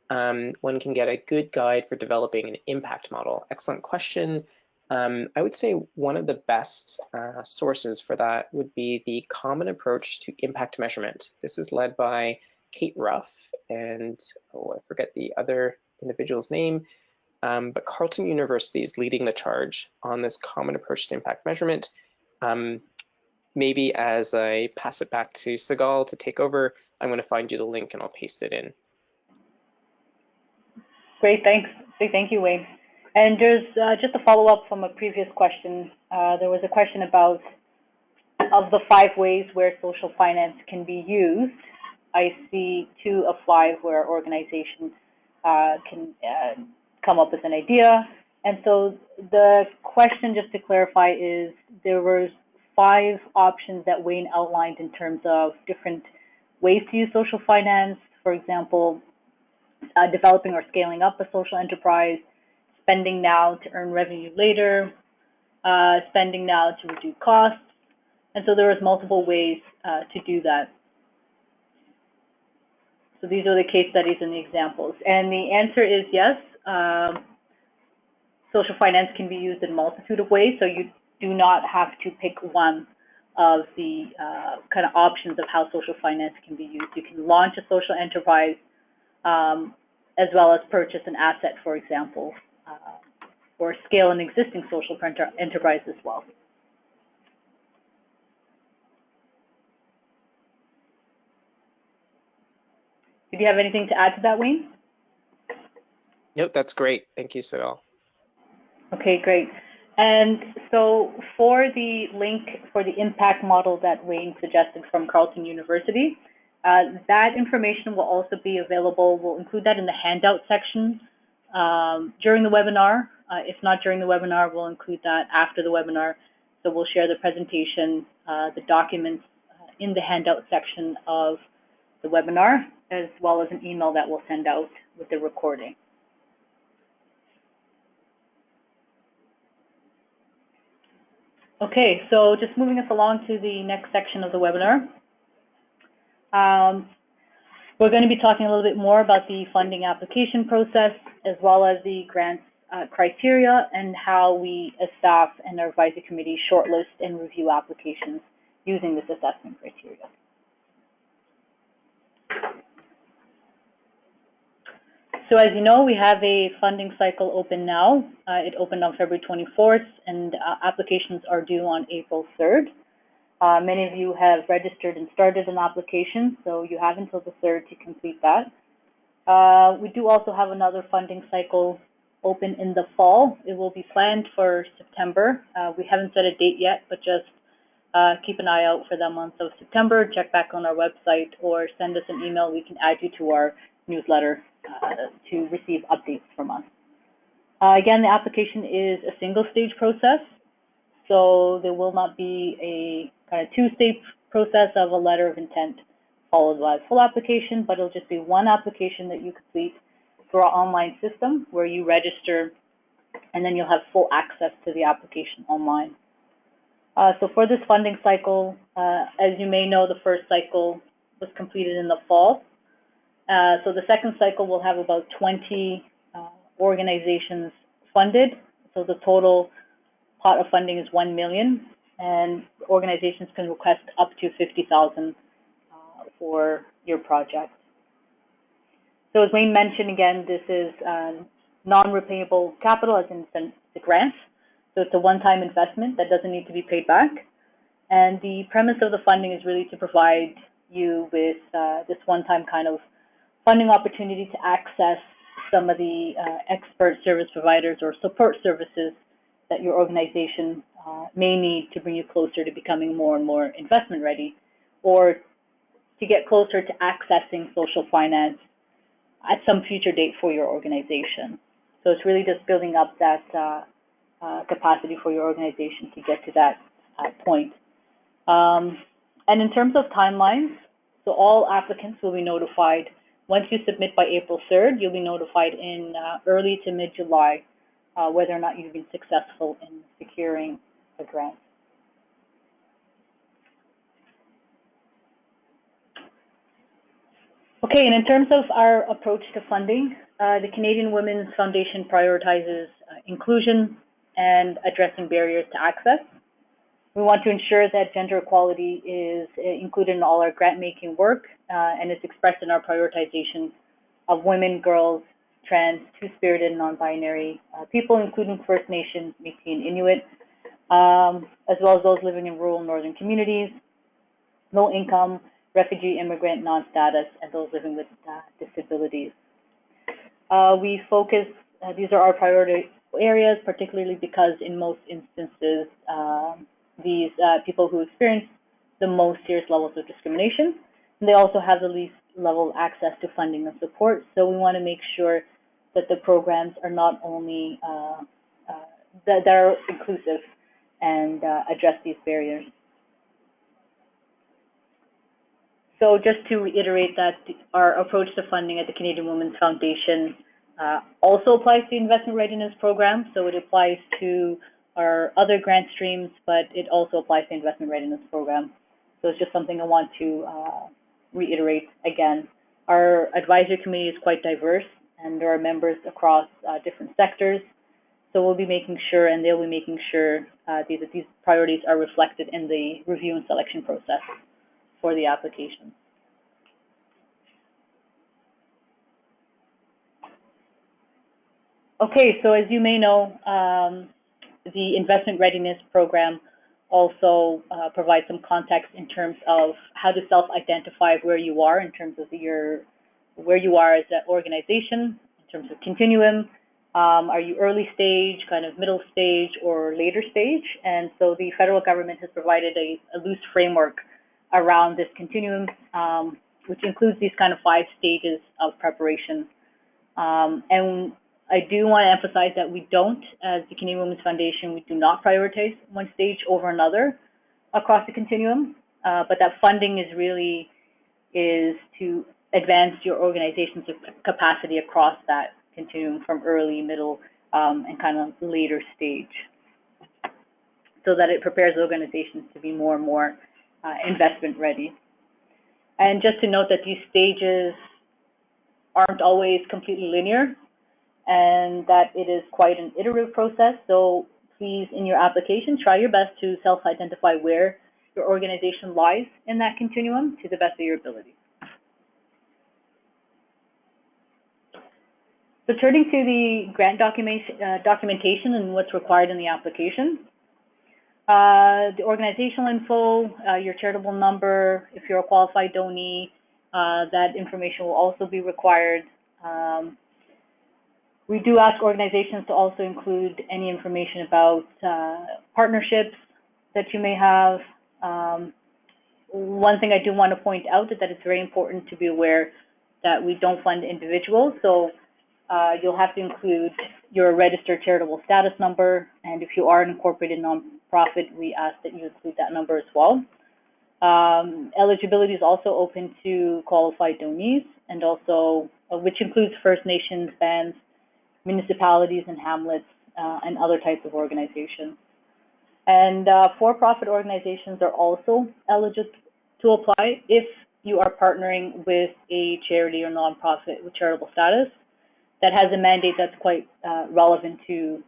Speaker 2: one can get a good guide for developing an impact model? Excellent question. I would say one of the best sources for that would be the Common Approach to Impact Measurement. This is led by Kate Ruff and, oh, I forget the other individual's name, but Carleton University is leading the charge on this Common Approach to Impact Measurement. Maybe as I pass it back to Sigal to take over, I'm going to find you the link and I'll paste it in.
Speaker 1: Great, thanks. Thank you, Wayne. And there's just a follow-up from a previous question. There was a question about, of the 5 ways where social finance can be used, I see 2 of 5 where organizations can come up with an idea. And so the question, just to clarify, is there were 5 options that Wayne outlined in terms of different ways to use social finance. For example, developing or scaling up a social enterprise, spending now to earn revenue later, spending now to reduce costs. And so there was multiple ways to do that. So these are the case studies and the examples. And the answer is yes. Social finance can be used in a multitude of ways, so you do not have to pick one of the kind of options of how social finance can be used. You can launch a social enterprise as well as purchase an asset, for example, or scale an existing social enterprise as well. Did you have anything to add to that, Wayne?
Speaker 2: Nope, that's great. Thank you, Sigal. Okay,
Speaker 1: great. And so for the link for the impact model that Wayne suggested from Carleton University, that information will also be available. We'll include that in the handout section during the webinar. If not during the webinar, we'll include that after the webinar. So we'll share the presentation, the documents in the handout section of the webinar, as well as an email that we'll send out with the recording. Okay, so just moving us along to the next section of the webinar. We're going to be talking a little bit more about the funding application process, as well as the grants criteria and how we as staff and our advisory committee shortlist and review applications using this assessment criteria. So as you know, we have a funding cycle open now. It opened on February 24th, and applications are due on April 3rd. Many of you have registered and started an application, so you have until the 3rd to complete that. We do also have another funding cycle open in the fall. It will be planned for September. We haven't set a date yet, but just keep an eye out for the month of September. Check back on our website or send us an email. We can add you to our newsletter to receive updates from us. Again, the application is a single-stage process, so there will not be a kind of two-stage process of a letter of intent followed by a full application, but it'll just be one application that you complete through our online system where you register, and then you'll have full access to the application online. So for this funding cycle, as you may know, the first cycle was completed in the fall. So the second cycle will have about 20 organizations funded. So the total pot of funding is $1 million, and organizations can request up to $50,000 for your project. So as Wayne mentioned, again, this is non-repayable capital, as in the grant. So it's a one-time investment that doesn't need to be paid back. And the premise of the funding is really to provide you with this one-time kind of funding opportunity to access some of the expert service providers or support services that your organization may need to bring you closer to becoming more and more investment ready, or to get closer to accessing social finance at some future date for your organization. So it's really just building up that capacity for your organization to get to that point. And in terms of timelines, so all applicants will be notified. Once you submit by April 3rd, you'll be notified in early to mid-July whether or not you've been successful in securing the grant. Okay, and in terms of our approach to funding, the Canadian Women's Foundation prioritizes inclusion and addressing barriers to access. We want to ensure that gender equality is included in all our grant-making work, and it's expressed in our prioritization of women, girls, trans, two-spirited, non-binary people, including First Nations, Métis, and Inuit, as well as those living in rural northern communities, low income, refugee, immigrant, non-status, and those living with disabilities. We focus, these are our priority areas, particularly because in most instances, these people who experience the most serious levels of discrimination, and they also have the least level of access to funding and support. So we want to make sure that the programs are not only that are inclusive and address these barriers. So just to reiterate that our approach to funding at the Canadian Women's Foundation also applies to the Investment Readiness Program. So it applies to our other grant streams, but it also applies to the Investment Readiness Program. So it's just something I want to reiterate again. Our advisory committee is quite diverse, and there are members across different sectors. So we'll be making sure, and they'll be making sure that these priorities are reflected in the review and selection process for the application. Okay, so as you may know, the Investment Readiness Program also provides some context in terms of how to self-identify where you are in terms of where you are as an organization, in terms of continuum. Are you early stage, kind of middle stage, or later stage? And so the federal government has provided a loose framework around this continuum, which includes these kind of 5 stages of preparation. And I do want to emphasize that we don't, as the Canadian Women's Foundation, we do not prioritize one stage over another across the continuum, but that funding is to advance your organization's capacity across that continuum from early, middle, and kind of later stage, so that it prepares organizations to be more and more investment ready. And just to note that these stages aren't always completely linear, and that it is quite an iterative process. So please, in your application, try your best to self-identify where your organization lies in that continuum to the best of your ability. So turning to the grant documentation and what's required in the application. The organizational info, your charitable number, if you're a qualified donee, that information will also be required. We do ask organizations to also include any information about partnerships that you may have. One thing I do want to point out is that it's very important to be aware that we don't fund individuals, so you'll have to include your registered charitable status number, and if you are an incorporated nonprofit, we ask that you include that number as well. Eligibility is also open to qualified donees, and also which includes First Nations, bands, municipalities and hamlets, and other types of organizations. And for-profit organizations are also eligible to apply if you are partnering with a charity or nonprofit with charitable status that has a mandate that's quite relevant to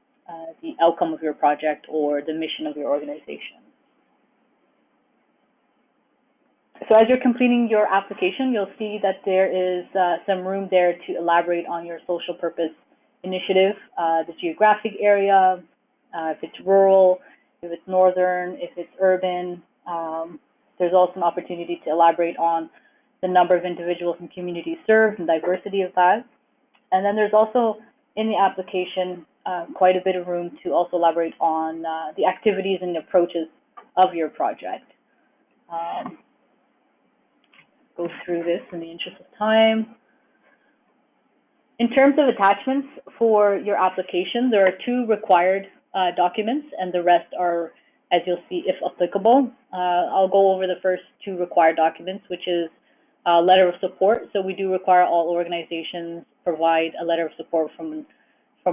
Speaker 1: the outcome of your project or the mission of your organization. So as you're completing your application, you'll see that there is some room there to elaborate on your social purpose initiative, the geographic area, if it's rural, if it's northern, if it's urban. There's also an opportunity to elaborate on the number of individuals and communities served and diversity of that. And then there's also in the application quite a bit of room to also elaborate on the activities and approaches of your project. Go through this in the interest of time. In terms of attachments for your application, there are 2 required documents, and the rest are, as you'll see, if applicable. I'll go over the first 2 required documents, which is a letter of support. So we do require all organizations provide a letter of support from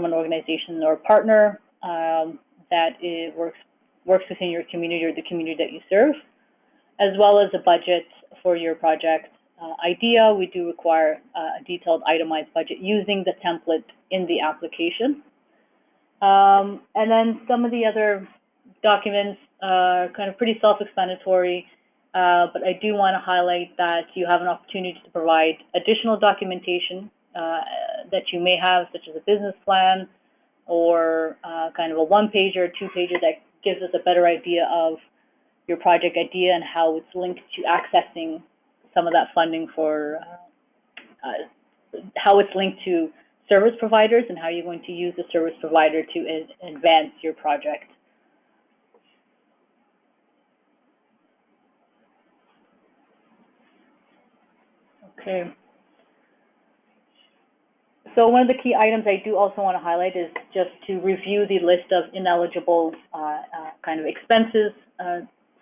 Speaker 1: an organization or partner that works within your community or the community that you serve, as well as a budget for your project idea. We do require a detailed itemized budget using the template in the application. And then some of the other documents are kind of pretty self-explanatory, but I do want to highlight that you have an opportunity to provide additional documentation that you may have, such as a business plan or kind of a 1-pager or 2-pager that gives us a better idea of your project idea and how it's linked to accessing some of that funding for how it's linked to service providers and how you're going to use the service provider to advance your project. Okay. So one of the key items I do also want to highlight is just to review the list of ineligible kind of expenses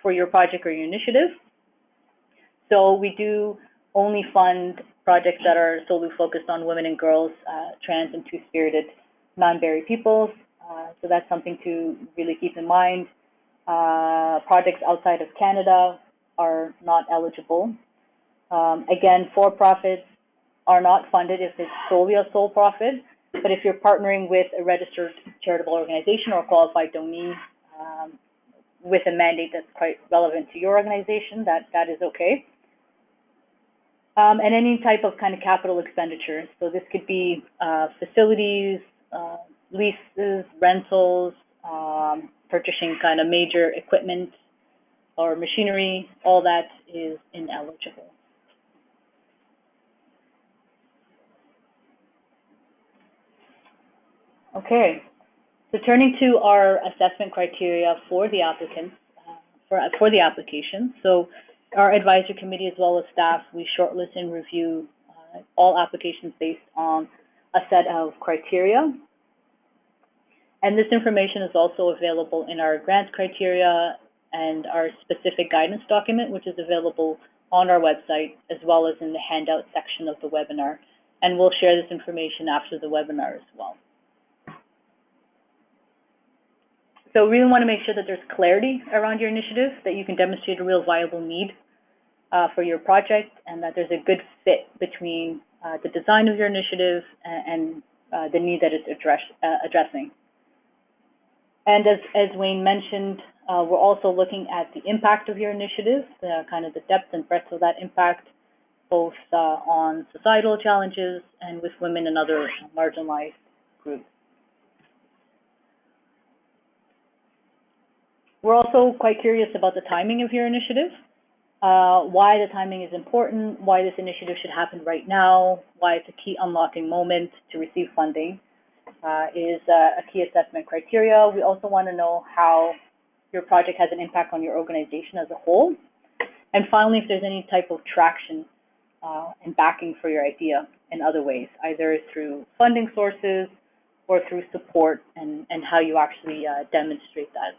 Speaker 1: for your project or your initiative. So we do only fund projects that are solely focused on women and girls, trans and two-spirited non-binary peoples. So that's something to really keep in mind. Projects outside of Canada are not eligible. Again, for-profits are not funded if it's solely a sole profit, but if you're partnering with a registered charitable organization or a qualified donee with a mandate that's quite relevant to your organization, that is okay. And any type of kind of capital expenditure. So this could be facilities, leases, rentals, purchasing kind of major equipment or machinery, all that is ineligible. Okay, so turning to our assessment criteria for the applicants, for the application. So our advisory committee as well as staff, we shortlist and review all applications based on a set of criteria. And this information is also available in our grant criteria and our specific guidance document, which is available on our website as well as in the handout section of the webinar. And we'll share this information after the webinar as well. So we really want to make sure that there's clarity around your initiative, that you can demonstrate a real viable need for your project, and that there's a good fit between the design of your initiative and the need that it's addressing. And as Wayne mentioned, we're also looking at the impact of your initiative, kind of the depth and breadth of that impact, both on societal challenges and with women and other marginalized groups. We're also quite curious about the timing of your initiative, why the timing is important, why this initiative should happen right now, why it's a key unlocking moment to receive funding is a key assessment criteria. We also want to know how your project has an impact on your organization as a whole. And finally, if there's any type of traction and backing for your idea in other ways, either through funding sources or through support and how you actually demonstrate that.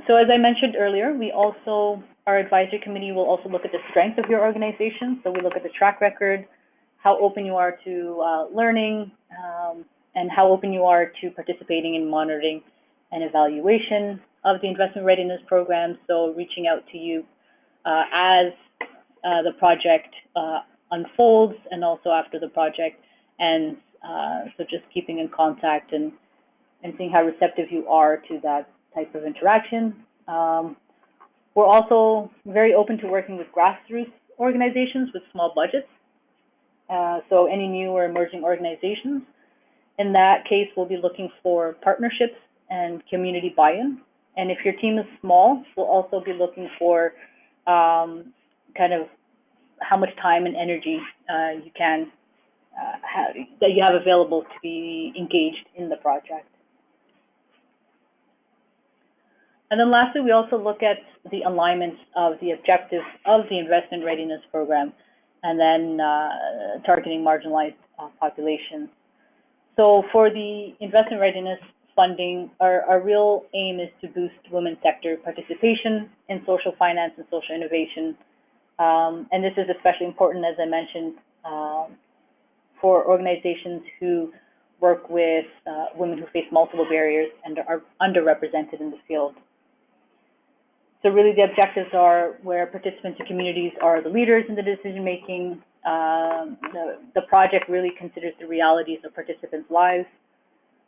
Speaker 1: So as I mentioned earlier, our advisory committee will also look at the strength of your organization. So we look at the track record, how open you are to learning, and how open you are to participating in monitoring and evaluation of the investment readiness program. So reaching out to you as the project unfolds and also after the project ends. So just keeping in contact and seeing how receptive you are to that type of interaction. We're also very open to working with grassroots organizations with small budgets. So any new or emerging organizations. In that case, we'll be looking for partnerships and community buy-in. And if your team is small, we'll also be looking for kind of how much time and energy you can that you have available to be engaged in the project. And then lastly, we also look at the alignment of the objectives of the Investment Readiness Program and then targeting marginalized populations. So for the investment readiness funding, our real aim is to boost women's sector participation in social finance and social innovation. And this is especially important, as I mentioned, for organizations who work with women who face multiple barriers and are underrepresented in the field. So really the objectives are where participants and communities are the leaders in the decision making. The project really considers the realities of participants' lives.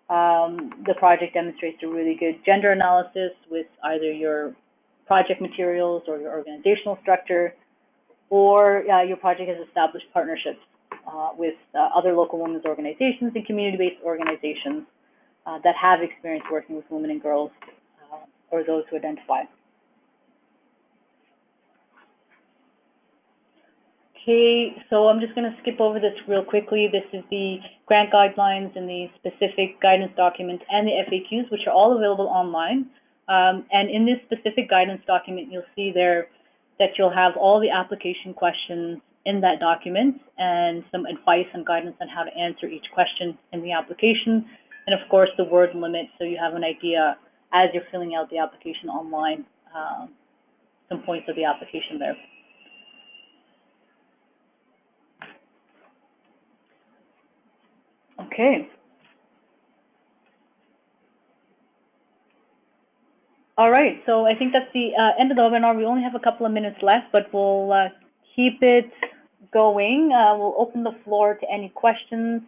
Speaker 1: The project demonstrates a really good gender analysis with either your project materials or your organizational structure, or your project has established partnerships with other local women's organizations and community-based organizations that have experience working with women and girls or those who identify. Okay, so I'm just going to skip over this real quickly. This is the grant guidelines and the specific guidance documents and the FAQs, which are all available online. And in this specific guidance document, you'll see there that you'll have all the application questions in that document and some advice and guidance on how to answer each question in the application. And of course, the word limit, so you have an idea as you're filling out the application online, some points of the application there. Okay. All right, so I think that's the end of the webinar. We only have a couple of minutes left, but we'll keep it going. We'll open the floor to any questions.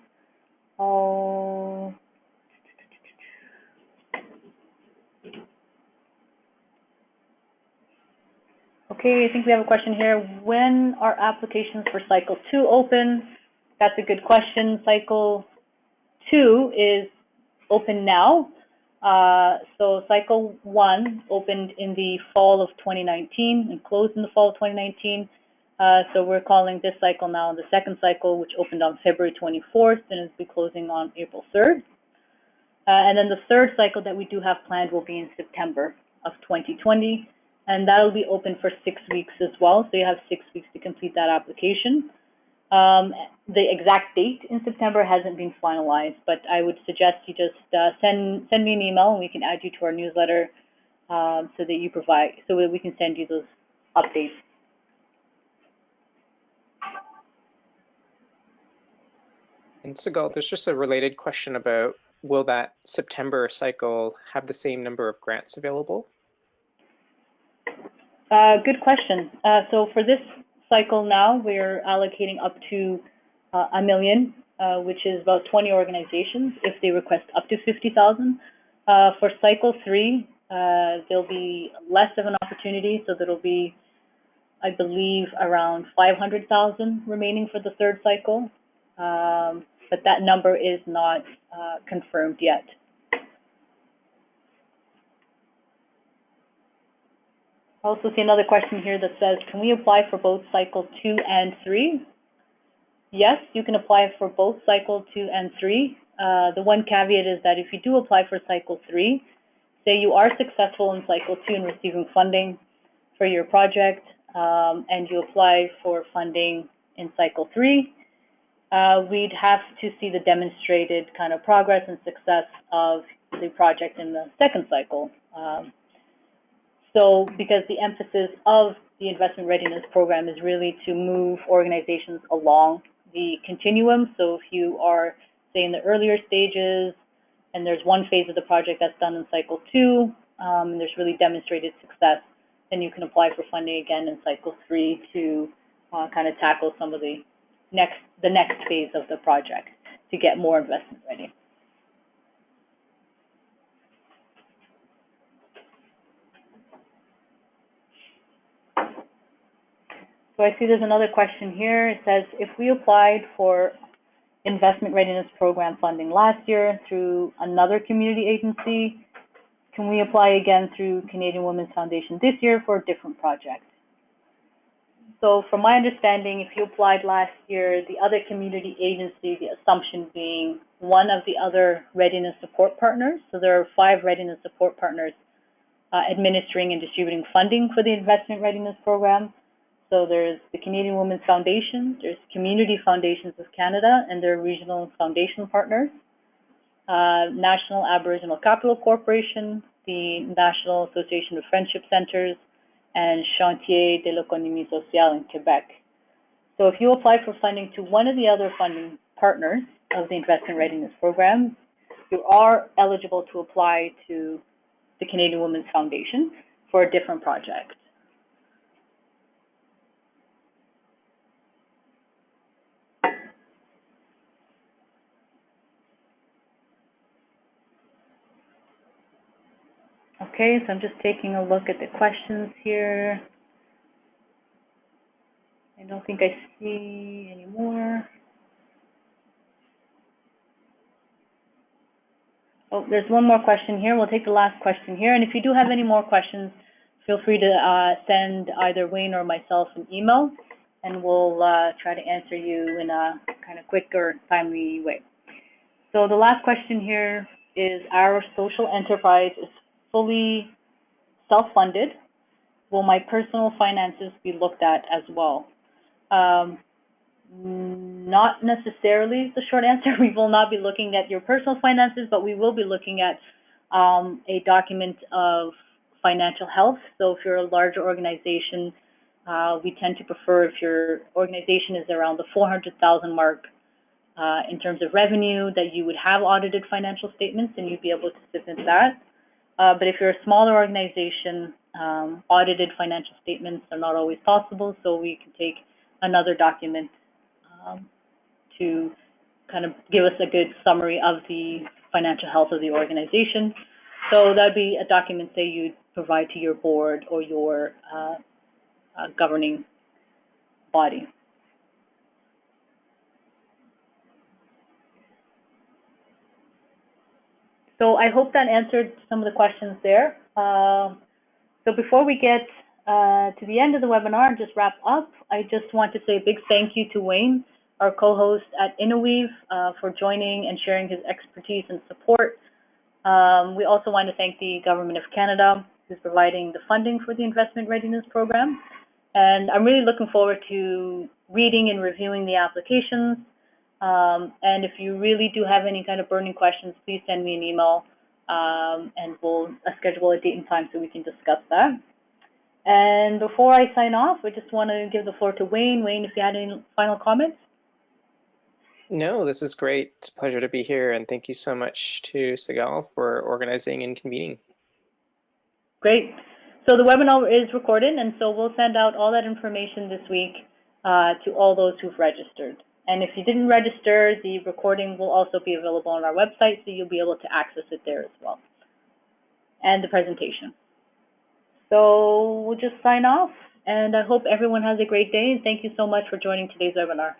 Speaker 1: Okay, I think we have a question here. When are applications for Cycle 2 open? That's a good question. Cycle 2 is open now. So Cycle 1 opened in the fall of 2019 and closed in the fall of 2019. So we're calling this cycle now the second cycle, which opened on February 24th and is be closing on April 3rd. And then the third cycle that we do have planned will be in September of 2020, and that'll be open for 6 weeks as well. So you have 6 weeks to complete that application. The exact date in September hasn't been finalized, but I would suggest you just send me an email and we can add you to our newsletter so that we can send you those updates.
Speaker 2: And Sigal, there's just a related question about, will that September cycle have the same number of grants available?
Speaker 1: Good question. So for this cycle now, we're allocating up to $1 million, which is about 20 organizations if they request up to 50,000. For cycle 3, there'll be less of an opportunity, so there'll be, I believe, around 500,000 remaining for the third cycle, but that number is not confirmed yet. I also see another question here that says, can we apply for both cycle 2 and 3? Yes, you can apply for both cycle 2 and 3. The one caveat is that if you do apply for cycle 3, say you are successful in cycle 2 in receiving funding for your project, and you apply for funding in cycle 3, we'd have to see the demonstrated kind of progress and success of the project in the second cycle. So because the emphasis of the Investment Readiness Program is really to move organizations along the continuum. So if you are, say, in the earlier stages, and there's one phase of the project that's done in cycle 2, and there's really demonstrated success, then you can apply for funding again in cycle 3 to kind of tackle some of the next phase of the project to get more investment ready. So I see there's another question here. It says, if we applied for Investment Readiness Program funding last year through another community agency, can we apply again through Canadian Women's Foundation this year for a different project? So from my understanding, if you applied last year, the other community agency, the assumption being one of the other readiness support partners, so there are 5 readiness support partners administering and distributing funding for the Investment Readiness Program. So there's the Canadian Women's Foundation, there's Community Foundations of Canada and their regional foundation partners, National Aboriginal Capital Corporation, the National Association of Friendship Centers, and Chantier de l'Économie Sociale in Quebec. So if you apply for funding to one of the other funding partners of the Investment Readiness Program, you are eligible to apply to the Canadian Women's Foundation for a different project. Okay, so I'm just taking a look at the questions here. I don't think I see any more. Oh, there's one more question here. We'll take the last question here. And if you do have any more questions, feel free to send either Wayne or myself an email, and we'll try to answer you in a kind of quick or timely way. So the last question here is, our social enterprise is fully self-funded. Will my personal finances be looked at as well? Not necessarily the short answer. We will not be looking at your personal finances, but we will be looking at a document of financial health. So if you're a larger organization, we tend to prefer if your organization is around the 400,000 mark in terms of revenue, that you would have audited financial statements and you'd be able to submit that. But if you're a smaller organization, audited financial statements are not always possible, so we can take another document to kind of give us a good summary of the financial health of the organization. So that'd be a document, say, you'd provide to your board or your governing body. So I hope that answered some of the questions there. So before we get to the end of the webinar and just wrap up, I just want to say a big thank you to Wayne, our co-host at Innoweave, for joining and sharing his expertise and support. We also want to thank the Government of Canada, who's providing the funding for the Investment Readiness Program. And I'm really looking forward to reading and reviewing the applications. And if you really do have any kind of burning questions, please send me an email, and we'll schedule a date and time so we can discuss that. And before I sign off, I just want to give the floor to Wayne. Wayne, if you had any final comments?
Speaker 2: No, this is great. It's a pleasure to be here, and thank you so much to Sigal for organizing and convening. Great.
Speaker 1: So the webinar is recorded, and so we'll send out all that information this week to all those who've registered. And if you didn't register, the recording will also be available on our website, so you'll be able to access it there as well. and the presentation. So we'll just sign off, and I hope everyone has a great day, and thank you so much for joining today's webinar.